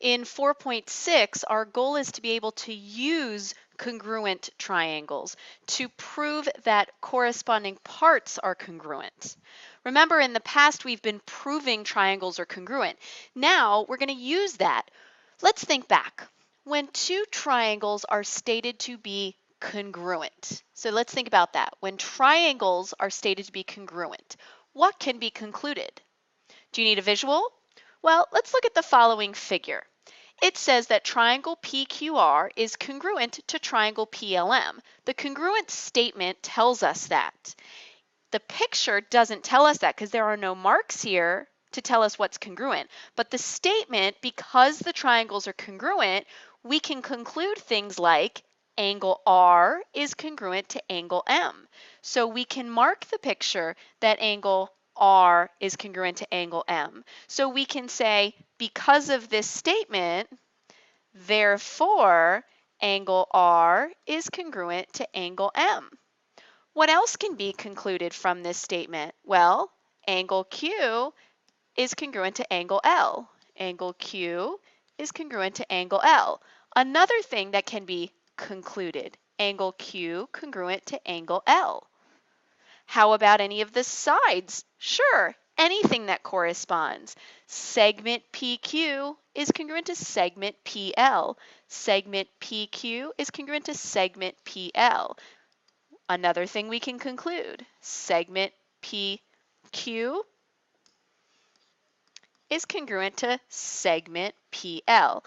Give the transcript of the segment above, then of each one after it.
In 4.6, our goal is to be able to use congruent triangles to prove that corresponding parts are congruent. Remember, in the past, we've been proving triangles are congruent. Now, we're going to use that. Let's think back. When two triangles are stated to be congruent. So let's think about that. When triangles are stated to be congruent, what can be concluded? Do you need a visual? Well, let's look at the following figure. It says that triangle PQR is congruent to triangle PLM. The congruent statement tells us that. The picture doesn't tell us that because there are no marks here to tell us what's congruent. But the statement, because the triangles are congruent, we can conclude things like angle R is congruent to angle M. So we can mark the picture that angle R is congruent to angle M. So we can say, because of this statement, therefore, angle R is congruent to angle M. What else can be concluded from this statement? Well, angle Q is congruent to angle L. Angle Q is congruent to angle L. Another thing that can be concluded, angle Q congruent to angle L. How about any of the sides? Sure, anything that corresponds. Segment PQ is congruent to segment PL. Segment PQ is congruent to segment PL. Another thing we can conclude, segment PQ is congruent to segment PL.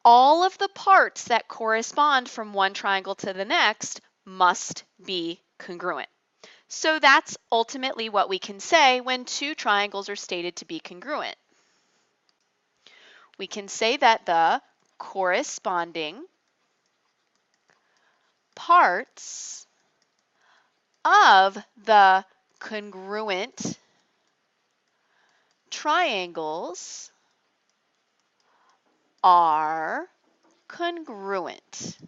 All of the parts that correspond from one triangle to the next must be congruent. So that's ultimately what we can say when two triangles are stated to be congruent. We can say that the corresponding parts of the congruent triangles are congruent.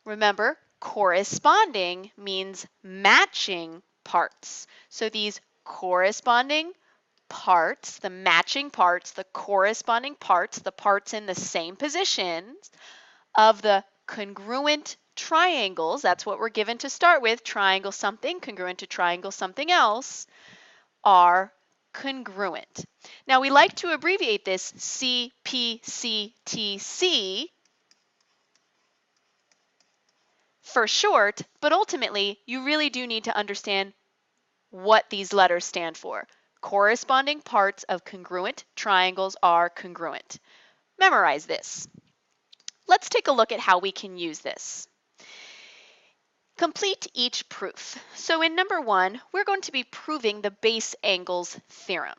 Remember, corresponding means matching parts. So these corresponding parts, the matching parts, the corresponding parts, the parts in the same positions of the congruent triangles, that's what we're given to start with, triangle something congruent to triangle something else, are congruent. Now we like to abbreviate this Cpctc for short, but ultimately you really do need to understand what these letters stand for. Corresponding parts of congruent triangles are congruent. Memorize this. Let's take a look at how we can use this. Complete each proof. So in number 1, we're going to be proving the base angles theorem.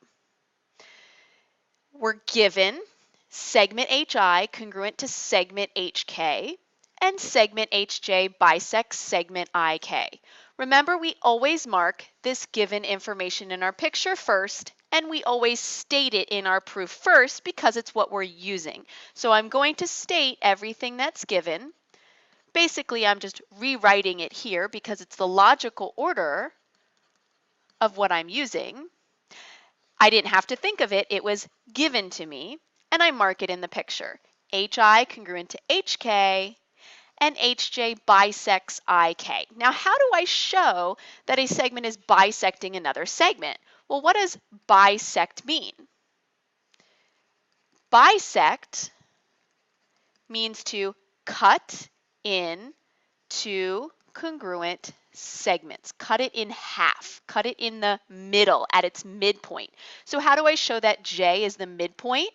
We're given segment HI congruent to segment HK, and segment HJ bisects segment IK. Remember, we always mark this given information in our picture first, and we always state it in our proof first because it's what we're using. So I'm going to state everything that's given. Basically, I'm just rewriting it here because it's the logical order of what I'm using. I didn't have to think of it, it was given to me, and I mark it in the picture. HI congruent to HK, and HJ bisects IK. Now, how do I show that a segment is bisecting another segment? Well, what does bisect mean? Bisect means to cut in two congruent segments. Cut it in half. Cut it in the middle at its midpoint. So how do I show that J is the midpoint?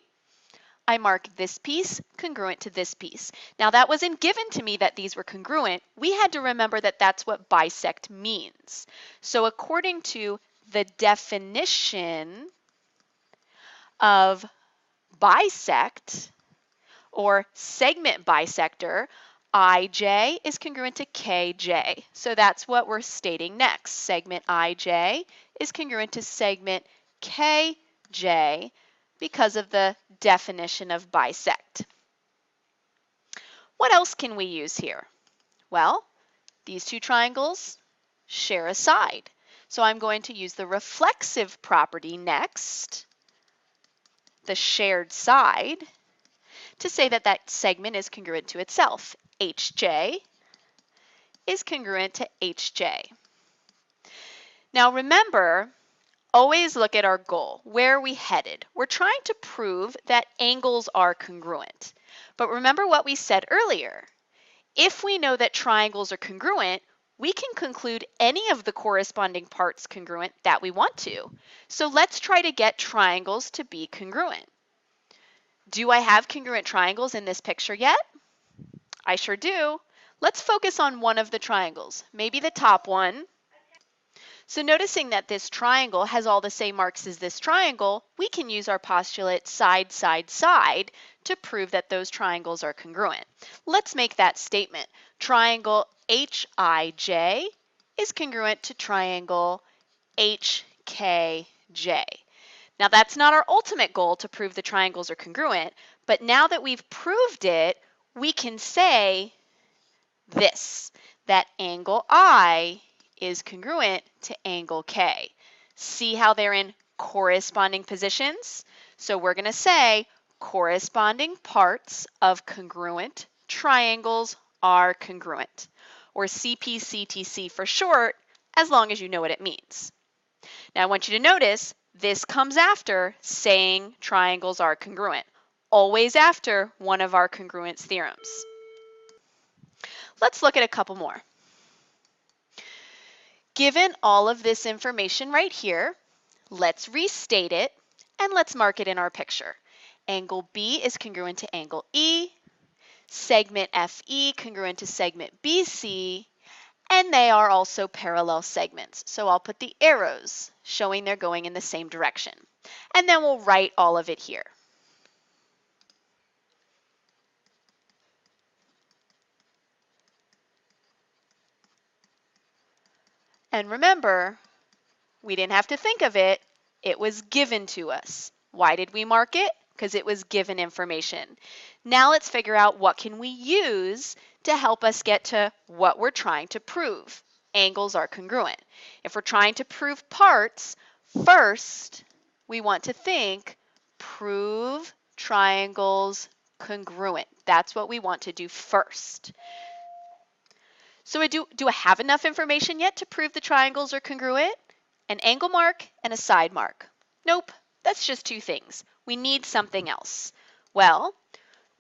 I mark this piece congruent to this piece. Now that wasn't given to me that these were congruent. We had to remember that that's what bisect means. So according to the definition of bisect or segment bisector, IJ is congruent to KJ. So that's what we're stating next. Segment IJ is congruent to segment KJ because of the definition of bisect. What else can we use here? Well, these two triangles share a side. So I'm going to use the reflexive property next, the shared side. to say that that segment is congruent to itself. HJ is congruent to HJ. Now remember, always look at our goal. Where are we headed? We're trying to prove that angles are congruent. But remember what we said earlier. If we know that triangles are congruent, we can conclude any of the corresponding parts congruent that we want to. So let's try to get triangles to be congruent. Do I have congruent triangles in this picture yet? I sure do. Let's focus on one of the triangles, maybe the top one. So noticing that this triangle has all the same marks as this triangle, we can use our postulate side, side, side to prove that those triangles are congruent. Let's make that statement. Triangle HIJ is congruent to triangle HKJ. Now that's not our ultimate goal to prove the triangles are congruent, but now that we've proved it, we can say this, that angle I is congruent to angle K. See how they're in corresponding positions? So we're going to say corresponding parts of congruent triangles are congruent, or Cpctc for short, as long as you know what it means. Now I want you to notice this comes after saying triangles are congruent, always after one of our congruence theorems. Let's look at a couple more. Given all of this information right here, let's restate it and let's mark it in our picture. Angle B is congruent to angle E, segment FE congruent to segment BC, and they are also parallel segments. So I'll put the arrows showing they're going in the same direction. And then we'll write all of it here. And remember, we didn't have to think of it. It was given to us. Why did we mark it? Because it was given information. Now let's figure out what can we use to help us get to what we're trying to prove. Angles are congruent. If we're trying to prove parts, first we want to think prove triangles congruent. That's what we want to do first. So do I have enough information yet to prove the triangles are congruent? An angle mark and a side mark. Nope, that's just two things. We need something else. Well,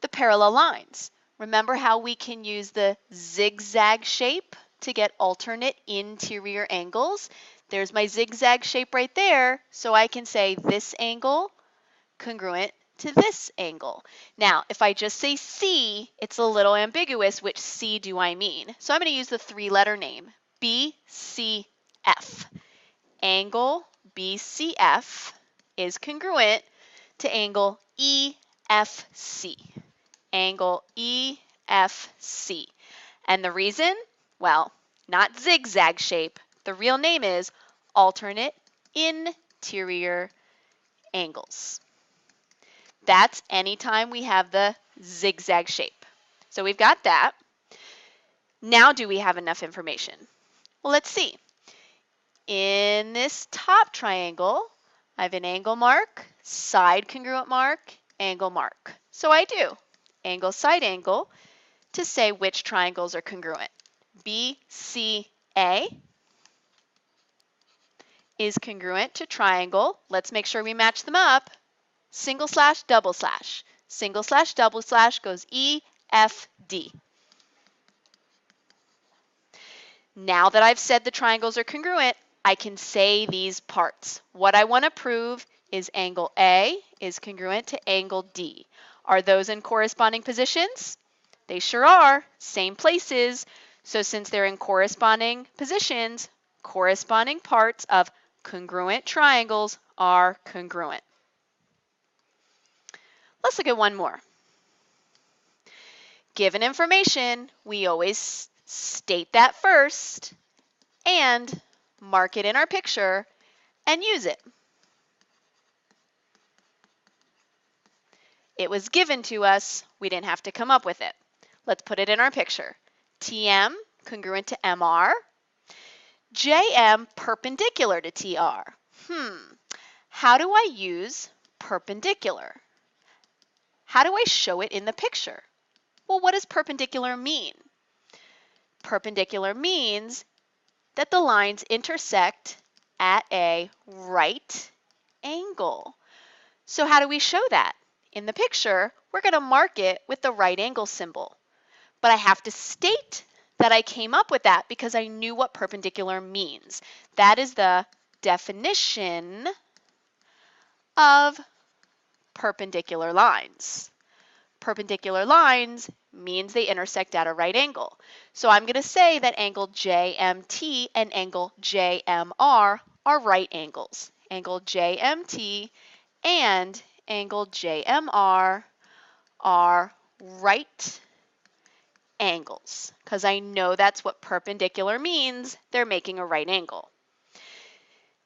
the parallel lines. Remember how we can use the zigzag shape to get alternate interior angles? There's my zigzag shape right there, so I can say this angle congruent to this angle. Now, if I just say C, it's a little ambiguous. Which C do I mean? So I'm going to use the three-letter name, BCF. Angle BCF is congruent to angle EFC. Angle EFC. And the reason? Well, not zigzag shape. The real name is alternate interior angles. That's anytime we have the zigzag shape. So we've got that. Now do we have enough information? Well, let's see. In this top triangle, I have an angle mark, side congruent mark, angle mark. So I do angle, side angle to say which triangles are congruent. BCA is congruent to triangle. Let's make sure we match them up. Single slash, double slash. Single slash, double slash goes EFD. Now that I've said the triangles are congruent, I can say these parts. What I want to prove is angle A is congruent to angle D. Are those in corresponding positions? They sure are. Same places. So since they're in corresponding positions, corresponding parts of congruent triangles are congruent. Let's look at one more. Given information, we always state that first and mark it in our picture and use it. It was given to us. We didn't have to come up with it. Let's put it in our picture. TM congruent to MR. JM perpendicular to TR. How do I use perpendicular? how do I show it in the picture? Well, what does perpendicular mean? Perpendicular means that the lines intersect at a right angle. So how do we show that? In the picture, we're going to mark it with the right angle symbol. But I have to state that I came up with that because I knew what perpendicular means. That is the definition of perpendicular lines. Perpendicular lines means they intersect at a right angle. So I'm going to say that angle JMT and angle JMR are right angles. Angle JMT and angle JMR are right angles because I know that's what perpendicular means. They're making a right angle.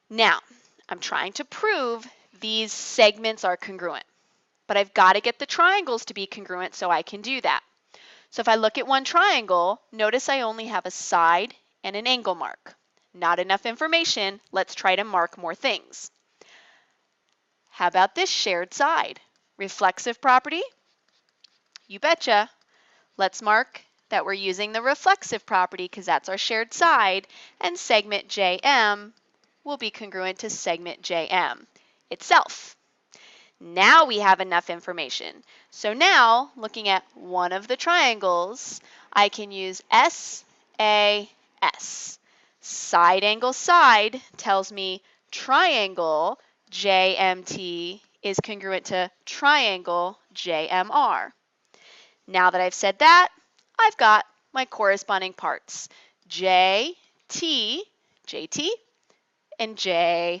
Now, I'm trying to prove these segments are congruent, but I've got to get the triangles to be congruent so I can do that. So if I look at one triangle, notice I only have a side and an angle mark. Not enough information. Let's try to mark more things. How about this shared side? Reflexive property? You betcha. Let's mark that we're using the reflexive property because that's our shared side, and segment JM will be congruent to segment JM itself. Now we have enough information. So now, looking at one of the triangles, I can use SAS. Side angle side tells me triangle JMT is congruent to triangle JMR. Now that I've said that, I've got my corresponding parts. JT, and JR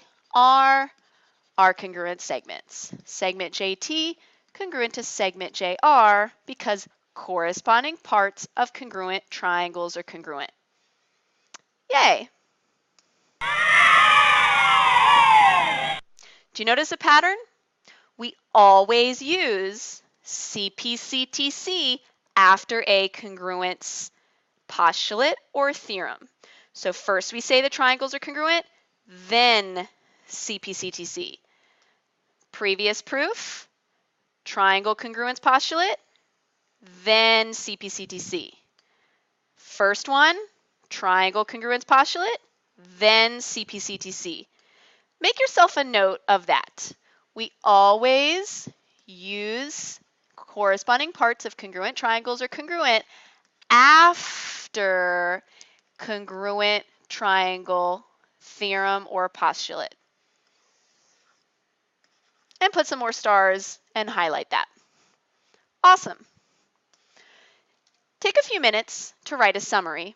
are congruent segments. Segment JT congruent to segment JR because corresponding parts of congruent triangles are congruent. Yay! Do you notice a pattern? We always use Cpctc after a congruence postulate or theorem. So first we say the triangles are congruent, then Cpctc. Previous proof, triangle congruence postulate, then Cpctc. First one, triangle congruence postulate, then Cpctc. Make yourself a note of that. We always use corresponding parts of congruent triangles or congruent after congruent triangle theorem or postulate. And put some more stars and highlight that. Awesome. Take a few minutes to write a summary